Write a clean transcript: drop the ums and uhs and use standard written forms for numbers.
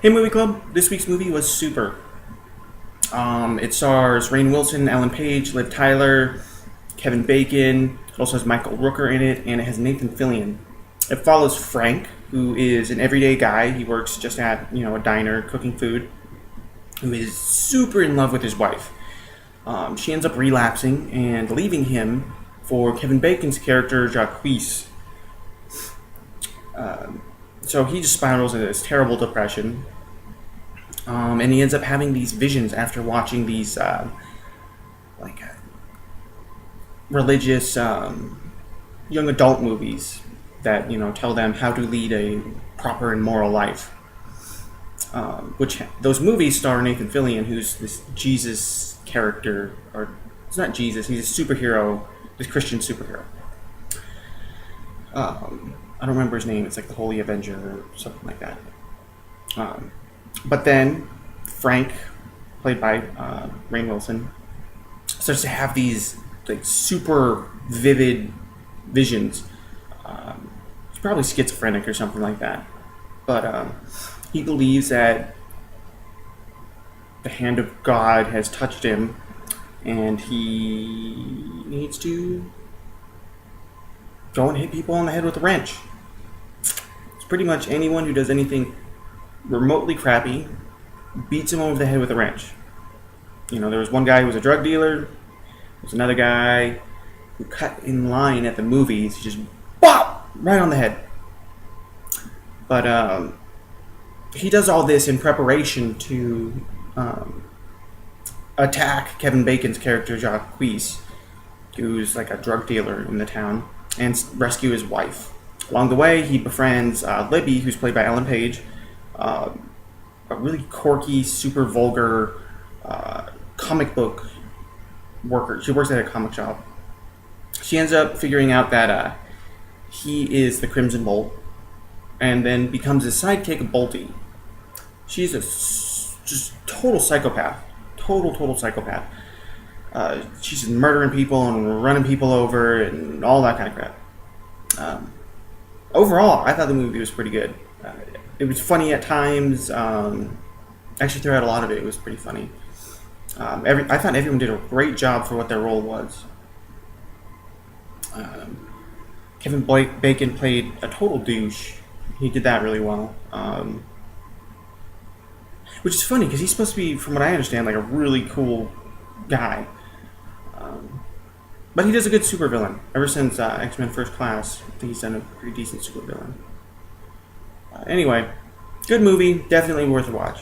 Hey, Movie Club. This week's movie was Super. It stars Rainn Wilson, Ellen Page, Liv Tyler, Kevin Bacon. It also has Michael Rooker in it, and it has Nathan Fillion. It follows Frank, who is an everyday guy. He works just at a diner cooking food, who is super in love with his wife. She ends up relapsing and leaving him for Kevin Bacon's character Jacques. So he just spirals into this terrible depression. And he ends up having these visions after watching these religious young adult movies that tell them how to lead a proper and moral life. Which those movies star Nathan Fillion, who's this Jesus character, or it's not Jesus, he's a superhero, this Christian superhero. I don't remember his name. It's like the Holy Avenger or something like that. But then Frank, played by Rainn Wilson, starts to have these like super vivid visions. He's probably schizophrenic or something like that. But he believes that the hand of God has touched him, and he needs to go and hit people on the head with a wrench. It's pretty much anyone who does anything remotely crappy, beats him over the head with a wrench. There was one guy who was a drug dealer. There was another guy who cut in line at the movies, just bop right on the head. But he does all this in preparation to attack Kevin Bacon's character Jacques, who's like a drug dealer in the town, and rescue his wife. Along the way, he befriends Libby, who's played by Ellen Page, a really quirky, super vulgar comic book worker. She works at a comic shop. She ends up figuring out that he is the Crimson Bolt, and then becomes his sidekick, Bolty. She's a just total psychopath. Total psychopath. She's murdering people and running people over and all that kind of crap. Overall, I thought the movie was pretty good. It was funny at times. Actually, throughout a lot of it, it was pretty funny. I thought everyone did a great job for what their role was. Kevin Bacon played a total douche. He did that really well. Which is funny, because he's supposed to be, from what I understand, like a really cool guy. But he does a good supervillain. Ever since X-Men First Class, I think he's done a pretty decent supervillain. Anyway, good movie. Definitely worth a watch.